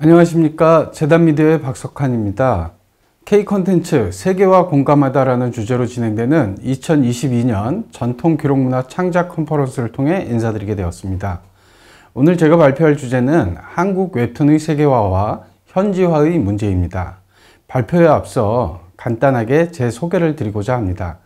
안녕하십니까. 재단미디어의 박석환입니다. K콘텐츠 세계와 공감하다 라는 주제로 진행되는 2022년 전통기록문화 창작 컨퍼런스를 통해 인사드리게 되었습니다. 오늘 제가 발표할 주제는 한국 웹툰의 세계화와 현지화의 문제입니다. 발표에 앞서 간단하게 제 소개를 드리고자 합니다.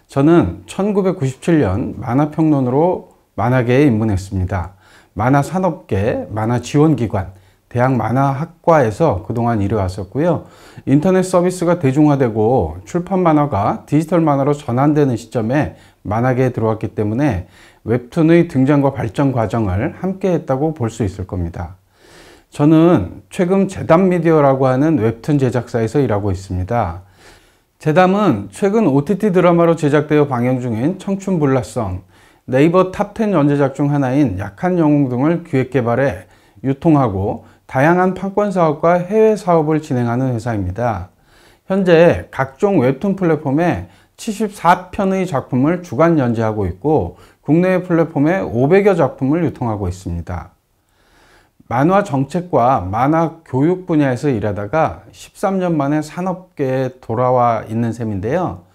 저는 1997년 만화평론으로 만화계에 입문했습니다. 만화산업계, 만화지원기관, 대학 만화학과에서 그동안 일해왔었고요. 인터넷 서비스가 대중화되고 출판 만화가 디지털 만화로 전환되는 시점에 만화계에 들어왔기 때문에 웹툰의 등장과 발전 과정을 함께 했다고 볼 수 있을 겁니다. 저는 최근 재단미디어라고 하는 웹툰 제작사에서 일하고 있습니다. 재담은 최근 OTT 드라마로 제작되어 방영 중인 청춘불나성, 네이버 탑10 연재작 중 하나인 약한 영웅 등을 기획 개발해 유통하고 다양한 판권 사업과 해외 사업을 진행하는 회사입니다. 현재 각종 웹툰 플랫폼에 74편의 작품을 주간 연재하고 있고 국내외 플랫폼에 500여 작품을 유통하고 있습니다. 만화 정책과 만화 교육 분야에서 일하다가 13년 만에 산업계에 돌아와 있는 셈인데요.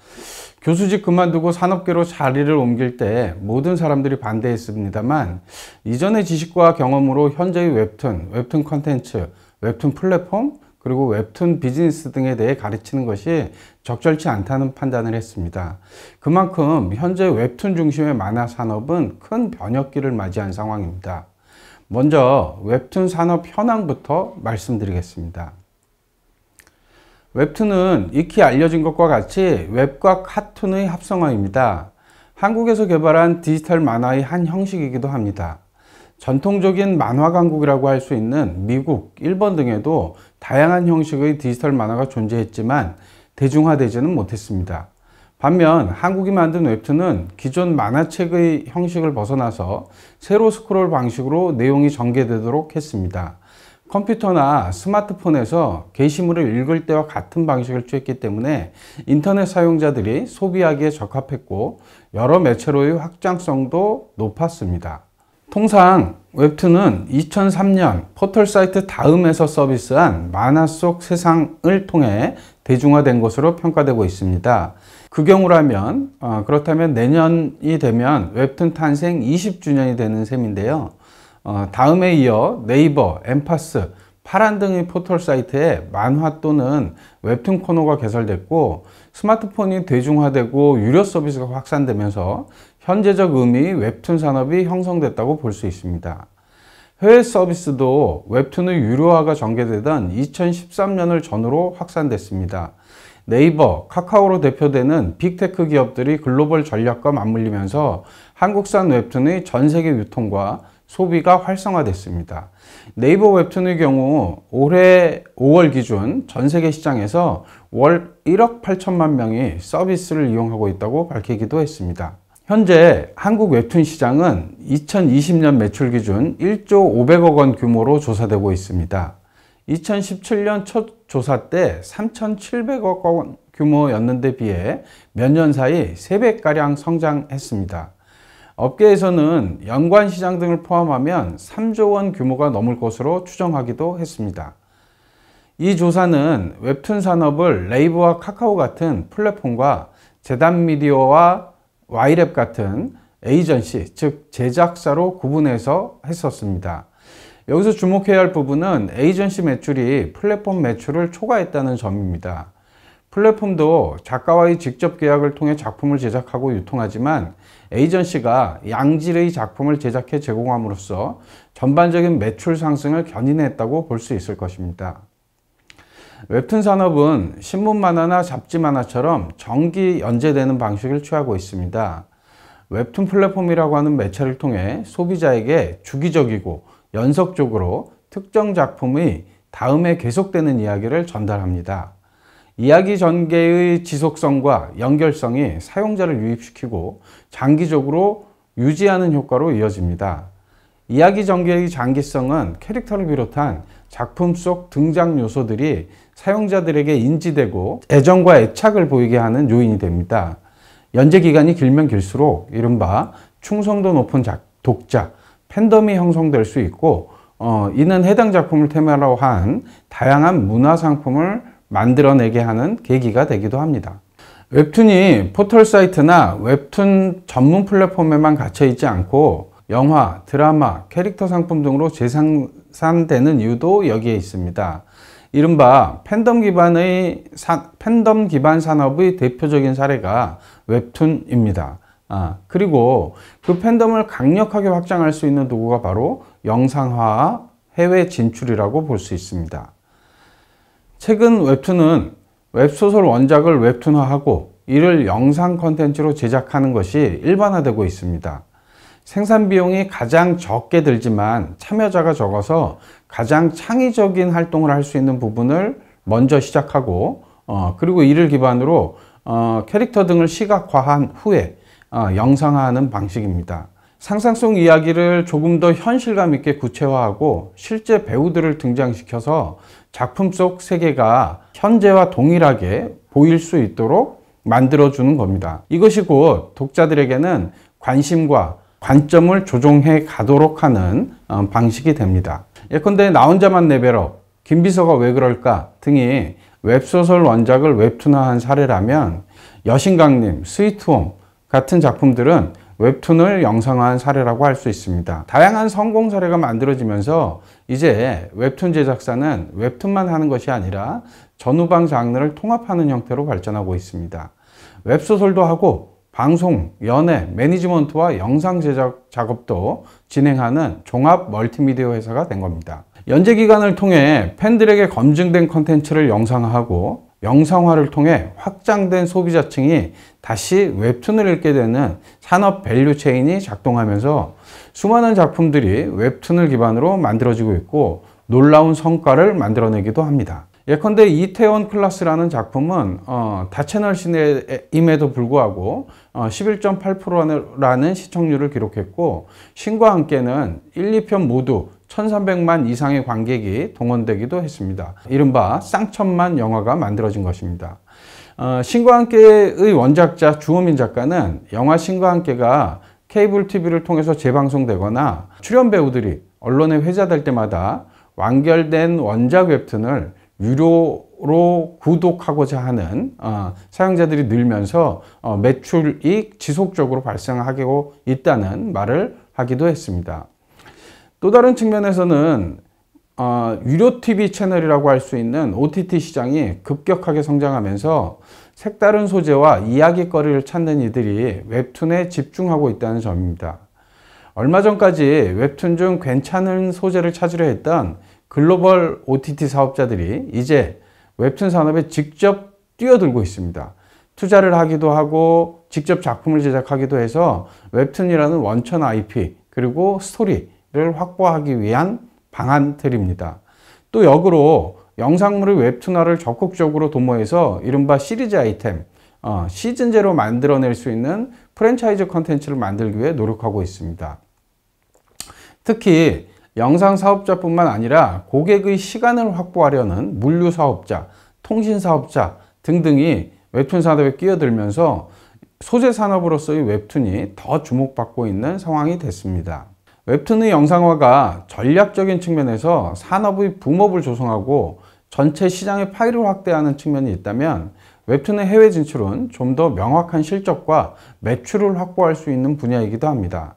교수직 그만두고 산업계로 자리를 옮길 때 모든 사람들이 반대했습니다만 이전의 지식과 경험으로 현재의 웹툰 컨텐츠, 웹툰 플랫폼, 그리고 웹툰 비즈니스 등에 대해 가르치는 것이 적절치 않다는 판단을 했습니다. 그만큼 현재 웹툰 중심의 만화 산업은 큰 변혁기를 맞이한 상황입니다. 먼저 웹툰 산업 현황부터 말씀드리겠습니다. 웹툰은 익히 알려진 것과 같이 웹과 카툰의 합성어입니다. 한국에서 개발한 디지털 만화의 한 형식이기도 합니다. 전통적인 만화 강국이라고 할 수 있는 미국, 일본 등에도 다양한 형식의 디지털 만화가 존재했지만 대중화되지는 못했습니다. 반면 한국이 만든 웹툰은 기존 만화책의 형식을 벗어나서 세로 스크롤 방식으로 내용이 전개되도록 했습니다. 컴퓨터나 스마트폰에서 게시물을 읽을 때와 같은 방식을 취했기 때문에 인터넷 사용자들이 소비하기에 적합했고 여러 매체로의 확장성도 높았습니다. 통상 웹툰은 2003년 포털사이트 다음에서 서비스한 만화 속 세상을 통해 대중화된 것으로 평가되고 있습니다. 그 경우라면 그렇다면 내년이 되면 웹툰 탄생 20주년이 되는 셈인데요. 다음에 이어 네이버, 엠파스, 파란 등의 포털 사이트에 만화 또는 웹툰 코너가 개설됐고 스마트폰이 대중화되고 유료 서비스가 확산되면서 현재적 의미의 웹툰 산업이 형성됐다고 볼 수 있습니다. 해외 서비스도 웹툰의 유료화가 전개되던 2013년을 전후로 확산됐습니다. 네이버, 카카오로 대표되는 빅테크 기업들이 글로벌 전략과 맞물리면서 한국산 웹툰의 전 세계 유통과 소비가 활성화됐습니다. 네이버 웹툰의 경우 올해 5월 기준 전 세계 시장에서 월 1억 8천만 명이 서비스를 이용하고 있다고 밝히기도 했습니다. 현재 한국 웹툰 시장은 2020년 매출 기준 1조 500억 원 규모로 조사되고 있습니다. 2017년 첫 조사 때 3,700억 원 규모였는데 비해 몇 년 사이 3배가량 성장했습니다. 업계에서는 연관 시장 등을 포함하면 3조 원 규모가 넘을 것으로 추정하기도 했습니다. 이 조사는 웹툰 산업을 네이버와 카카오 같은 플랫폼과 재단미디어와 와이랩 같은 에이전시, 즉 제작사로 구분해서 했었습니다. 여기서 주목해야 할 부분은 에이전시 매출이 플랫폼 매출을 초과했다는 점입니다. 플랫폼도 작가와의 직접 계약을 통해 작품을 제작하고 유통하지만 에이전시가 양질의 작품을 제작해 제공함으로써 전반적인 매출 상승을 견인했다고 볼 수 있을 것입니다. 웹툰 산업은 신문 만화나 잡지 만화처럼 정기 연재되는 방식을 취하고 있습니다. 웹툰 플랫폼이라고 하는 매체를 통해 소비자에게 주기적이고 연속적으로 특정 작품의 다음에 계속되는 이야기를 전달합니다. 이야기 전개의 지속성과 연결성이 사용자를 유입시키고 장기적으로 유지하는 효과로 이어집니다. 이야기 전개의 장기성은 캐릭터를 비롯한 작품 속 등장 요소들이 사용자들에게 인지되고 애정과 애착을 보이게 하는 요인이 됩니다. 연재 기간이 길면 길수록 이른바 충성도 높은 독자, 팬덤이 형성될 수 있고 이는 해당 작품을 테마로 한 다양한 문화 상품을 만들어내게 하는 계기가 되기도 합니다. 웹툰이 포털 사이트나 웹툰 전문 플랫폼에만 갇혀 있지 않고 영화, 드라마, 캐릭터 상품 등으로 재생산되는 이유도 여기에 있습니다. 이른바 팬덤 기반 산업의 대표적인 사례가 웹툰입니다. 그리고 그 팬덤을 강력하게 확장할 수 있는 도구가 바로 영상화와 해외 진출이라고 볼 수 있습니다. 최근 웹툰은 웹소설 원작을 웹툰화하고 이를 영상 콘텐츠로 제작하는 것이 일반화되고 있습니다. 생산 비용이 가장 적게 들지만 참여자가 적어서 가장 창의적인 활동을 할 수 있는 부분을 먼저 시작하고 그리고 이를 기반으로 캐릭터 등을 시각화한 후에 영상화하는 방식입니다. 상상성 이야기를 조금 더 현실감 있게 구체화하고 실제 배우들을 등장시켜서 작품 속 세계가 현재와 동일하게 보일 수 있도록 만들어주는 겁니다. 이것이 곧 독자들에게는 관심과 관점을 조정해 가도록 하는 방식이 됩니다. 예컨대 나 혼자만 레벨업, 김비서가 왜 그럴까 등이 웹소설 원작을 웹툰화한 사례라면 여신강림, 스위트홈 같은 작품들은 웹툰을 영상화한 사례라고 할 수 있습니다. 다양한 성공 사례가 만들어지면서 이제 웹툰 제작사는 웹툰만 하는 것이 아니라 전후방 장르를 통합하는 형태로 발전하고 있습니다. 웹소설도 하고 방송, 연예, 매니지먼트와 영상 제작 작업도 진행하는 종합 멀티미디어 회사가 된 겁니다. 연재 기간을 통해 팬들에게 검증된 콘텐츠를 영상화하고 영상화를 통해 확장된 소비자층이 다시 웹툰을 읽게 되는 산업 밸류 체인이 작동하면서 수많은 작품들이 웹툰을 기반으로 만들어지고 있고 놀라운 성과를 만들어내기도 합니다. 예컨대 이태원 클라스라는 작품은 다채널 시대임에도 불구하고 11.8%라는 시청률을 기록했고 신과 함께는 1, 2편 모두 1300만 이상의 관객이 동원되기도 했습니다. 이른바 쌍천만 영화가 만들어진 것입니다. 신과 함께의 원작자 주호민 작가는 영화 신과 함께가 케이블 TV를 통해서 재방송되거나 출연 배우들이 언론에 회자될 때마다 완결된 원작 웹툰을 유료로 구독하고자 하는 사용자들이 늘면서 매출이 지속적으로 발생하고 있다는 말을 하기도 했습니다. 또 다른 측면에서는 유료 TV 채널이라고 할 수 있는 OTT 시장이 급격하게 성장하면서 색다른 소재와 이야기거리를 찾는 이들이 웹툰에 집중하고 있다는 점입니다. 얼마 전까지 웹툰 중 괜찮은 소재를 찾으려 했던 글로벌 OTT 사업자들이 이제 웹툰 산업에 직접 뛰어들고 있습니다. 투자를 하기도 하고 직접 작품을 제작하기도 해서 웹툰이라는 원천 IP 그리고 스토리를 확보하기 위한 방안들입니다. 또 역으로 영상물의 웹툰화를 적극적으로 도모해서 이른바 시리즈 아이템, 시즌제로 만들어낼 수 있는 프랜차이즈 컨텐츠를 만들기 위해 노력하고 있습니다. 특히 영상 사업자뿐만 아니라 고객의 시간을 확보하려는 물류 사업자, 통신 사업자 등등이 웹툰 산업에 끼어들면서 소재 산업으로서의 웹툰이 더 주목받고 있는 상황이 됐습니다. 웹툰의 영상화가 전략적인 측면에서 산업의 붐업을 조성하고 전체 시장의 파이를 확대하는 측면이 있다면 웹툰의 해외 진출은 좀 더 명확한 실적과 매출을 확보할 수 있는 분야이기도 합니다.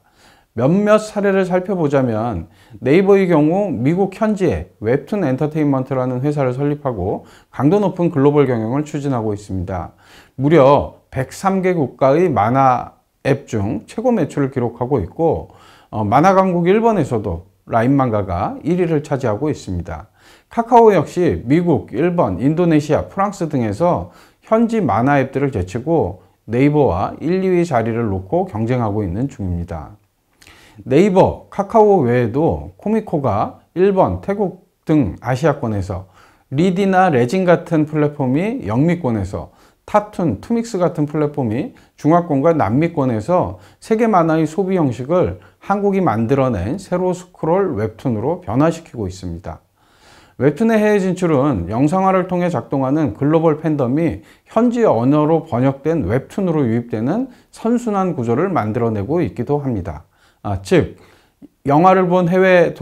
몇몇 사례를 살펴보자면 네이버의 경우 미국 현지에 웹툰 엔터테인먼트라는 회사를 설립하고 강도 높은 글로벌 경영을 추진하고 있습니다. 무려 103개 국가의 만화 앱 중 최고 매출을 기록하고 있고 만화 강국 일본에서도 라인만가가 1위를 차지하고 있습니다. 카카오 역시 미국, 일본, 인도네시아, 프랑스 등에서 현지 만화 앱들을 제치고 네이버와 1, 2위 자리를 놓고 경쟁하고 있는 중입니다. 네이버, 카카오 외에도 코미코가 일본, 태국 등 아시아권에서, 리디나 레진 같은 플랫폼이 영미권에서, 타툰, 투믹스 같은 플랫폼이 중화권과 남미권에서 세계 만화의 소비 형식을 한국이 만들어낸 세로 스크롤 웹툰으로 변화시키고 있습니다. 웹툰의 해외 진출은 영상화를 통해 작동하는 글로벌 팬덤이 현지 언어로 번역된 웹툰으로 유입되는 선순환 구조를 만들어내고 있기도 합니다. 즉 영화를 본 해외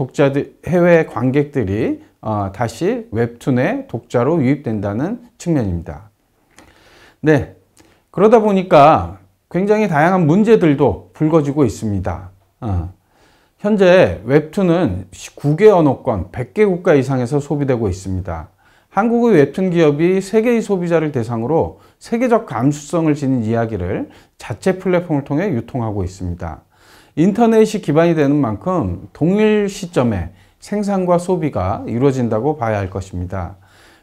관객들이 다시 웹툰의 독자로 유입된다는 측면입니다. 네, 그러다 보니까 굉장히 다양한 문제들도 불거지고 있습니다. 현재 웹툰은 9개 언어권 100개 국가 이상에서 소비되고 있습니다. 한국의 웹툰 기업이 세계의 소비자를 대상으로 세계적 감수성을 지닌 이야기를 자체 플랫폼을 통해 유통하고 있습니다. 인터넷이 기반이 되는 만큼 동일 시점에 생산과 소비가 이루어진다고 봐야 할 것입니다.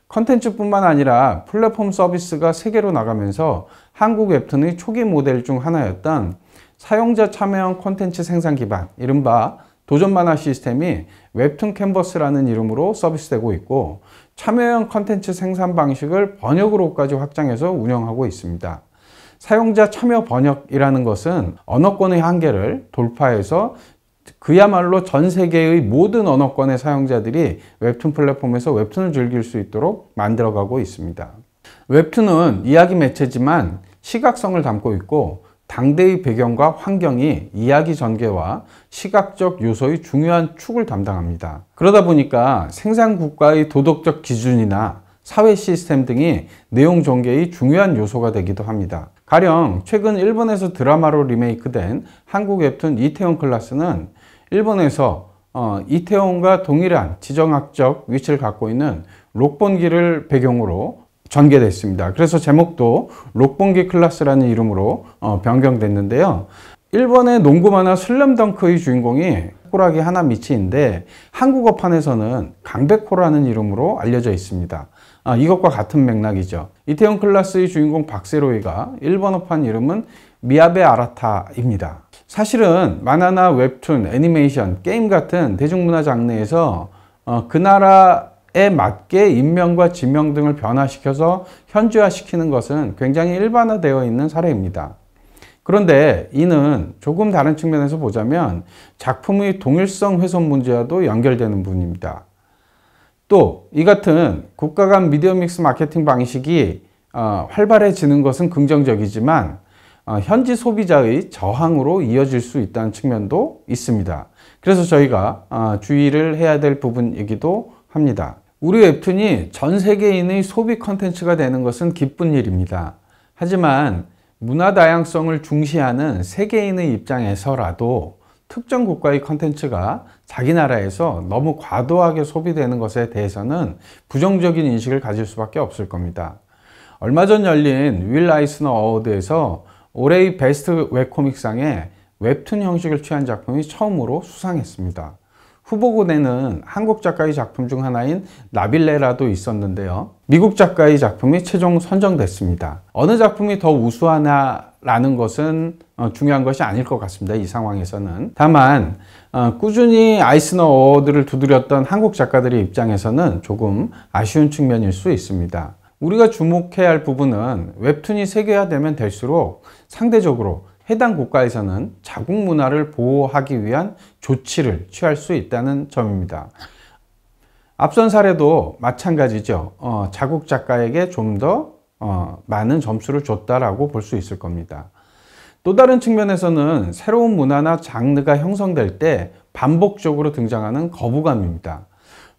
컨텐츠뿐만 아니라 플랫폼 서비스가 세계로 나가면서 한국 웹툰의 초기 모델 중 하나였던 사용자 참여형 콘텐츠 생산 기반, 이른바 도전 만화 시스템이 웹툰 캔버스라는 이름으로 서비스되고 있고, 참여형 콘텐츠 생산 방식을 번역으로까지 확장해서 운영하고 있습니다. 사용자 참여 번역이라는 것은 언어권의 한계를 돌파해서 그야말로 전 세계의 모든 언어권의 사용자들이 웹툰 플랫폼에서 웹툰을 즐길 수 있도록 만들어가고 있습니다. 웹툰은 이야기 매체지만 시각성을 담고 있고, 당대의 배경과 환경이 이야기 전개와 시각적 요소의 중요한 축을 담당합니다. 그러다 보니까 생산 국가의 도덕적 기준이나 사회 시스템 등이 내용 전개의 중요한 요소가 되기도 합니다. 가령 최근 일본에서 드라마로 리메이크된 한국 웹툰 이태원 클라스는 일본에서 이태원과 동일한 지정학적 위치를 갖고 있는 록본기를 배경으로 전개됐습니다. 그래서 제목도 록본기 클라스라는 이름으로 변경됐는데요. 일본의 농구 만화 슬램덩크의 주인공이 호라기 하나미치인데 한국어판에서는 강백호라는 이름으로 알려져 있습니다. 이것과 같은 맥락이죠. 이태원 클라스의 주인공 박세로이가 일본어판 이름은 미야베 아라타입니다. 사실은 만화나 웹툰, 애니메이션, 게임 같은 대중문화 장르에서 그 나라에 맞게 인명과 지명 등을 변화시켜서 현지화시키는 것은 굉장히 일반화되어 있는 사례입니다. 그런데 이는 조금 다른 측면에서 보자면 작품의 동일성 훼손 문제와도 연결되는 부분입니다. 또 이 같은 국가 간 미디어 믹스 마케팅 방식이 활발해지는 것은 긍정적이지만 현지 소비자의 저항으로 이어질 수 있다는 측면도 있습니다. 그래서 저희가 주의를 해야 될 부분이기도 합니다. 우리 웹툰이 전 세계인의 소비 컨텐츠가 되는 것은 기쁜 일입니다. 하지만 문화 다양성을 중시하는 세계인의 입장에서라도 특정 국가의 컨텐츠가 자기 나라에서 너무 과도하게 소비되는 것에 대해서는 부정적인 인식을 가질 수밖에 없을 겁니다. 얼마 전 열린 윌 아이스너 어워드에서 올해의 베스트 웹코믹상에 웹툰 형식을 취한 작품이 처음으로 수상했습니다. 후보군에는 한국 작가의 작품 중 하나인 나빌레라도 있었는데요. 미국 작가의 작품이 최종 선정됐습니다. 어느 작품이 더 우수하냐라는 것은 중요한 것이 아닐 것 같습니다. 이 상황에서는. 다만 꾸준히 아이스너 어워드를 두드렸던 한국 작가들의 입장에서는 조금 아쉬운 측면일 수 있습니다. 우리가 주목해야 할 부분은 웹툰이 세계화되면 될수록 상대적으로 해당 국가에서는 자국 문화를 보호하기 위한 조치를 취할 수 있다는 점입니다. 앞선 사례도 마찬가지죠. 자국 작가에게 좀 더 많은 점수를 줬다라고 볼 수 있을 겁니다. 또 다른 측면에서는 새로운 문화나 장르가 형성될 때 반복적으로 등장하는 거부감입니다.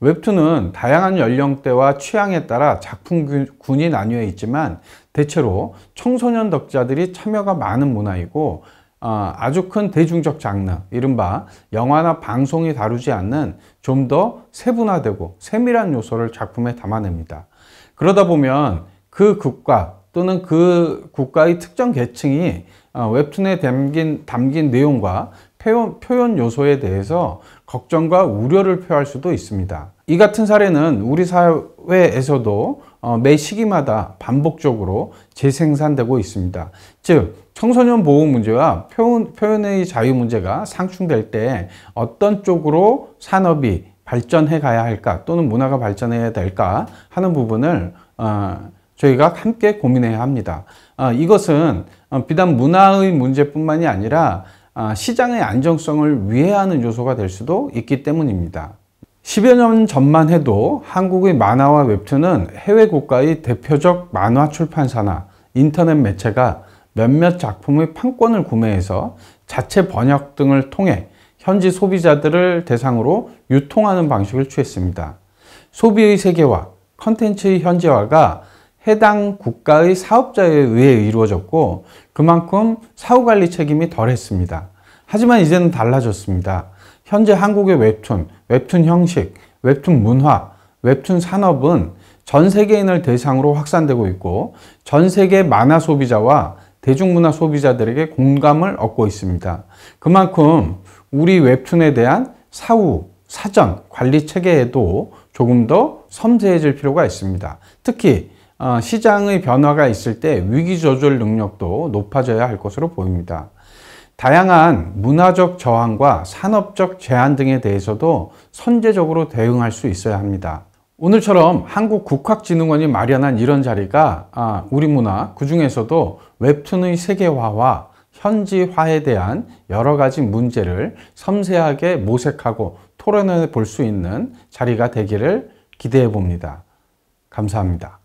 웹툰은 다양한 연령대와 취향에 따라 작품군이 나뉘어 있지만 대체로 청소년 덕자들이 참여가 많은 문화이고 아주 큰 대중적 장르, 이른바 영화나 방송이 다루지 않는 좀 더 세분화되고 세밀한 요소를 작품에 담아냅니다. 그러다 보면 그 국가 또는 그 국가의 특정 계층이 웹툰에 담긴 내용과 표현 요소에 대해서 걱정과 우려를 표할 수도 있습니다. 이 같은 사례는 우리 사회에서도 매 시기마다 반복적으로 재생산되고 있습니다. 즉, 청소년 보호 문제와 표현의 자유 문제가 상충될 때 어떤 쪽으로 산업이 발전해 가야 할까 또는 문화가 발전해야 될까 하는 부분을 저희가 함께 고민해야 합니다. 이것은 비단 문화의 문제뿐만이 아니라 시장의 안정성을 위해하는 요소가 될 수도 있기 때문입니다. 10여 년 전만 해도 한국의 만화와 웹툰은 해외 국가의 대표적 만화 출판사나 인터넷 매체가 몇몇 작품의 판권을 구매해서 자체 번역 등을 통해 현지 소비자들을 대상으로 유통하는 방식을 취했습니다. 소비의 세계화, 컨텐츠의 현지화가 해당 국가의 사업자에 의해 이루어졌고 그만큼 사후관리 책임이 덜했습니다. 하지만 이제는 달라졌습니다. 현재 한국의 웹툰 형식, 웹툰 문화, 웹툰 산업은 전 세계인을 대상으로 확산되고 있고 전 세계 만화 소비자와 대중문화 소비자들에게 공감을 얻고 있습니다. 그만큼 우리 웹툰에 대한 사후, 사전 관리 체계에도 조금 더 섬세해질 필요가 있습니다. 특히 시장의 변화가 있을 때 위기 조절 능력도 높아져야 할 것으로 보입니다. 다양한 문화적 저항과 산업적 제한 등에 대해서도 선제적으로 대응할 수 있어야 합니다. 오늘처럼 한국국학진흥원이 마련한 이런 자리가 우리 문화, 그 중에서도 웹툰의 세계화와 현지화에 대한 여러 가지 문제를 섬세하게 모색하고 토론해 볼 수 있는 자리가 되기를 기대해 봅니다. 감사합니다.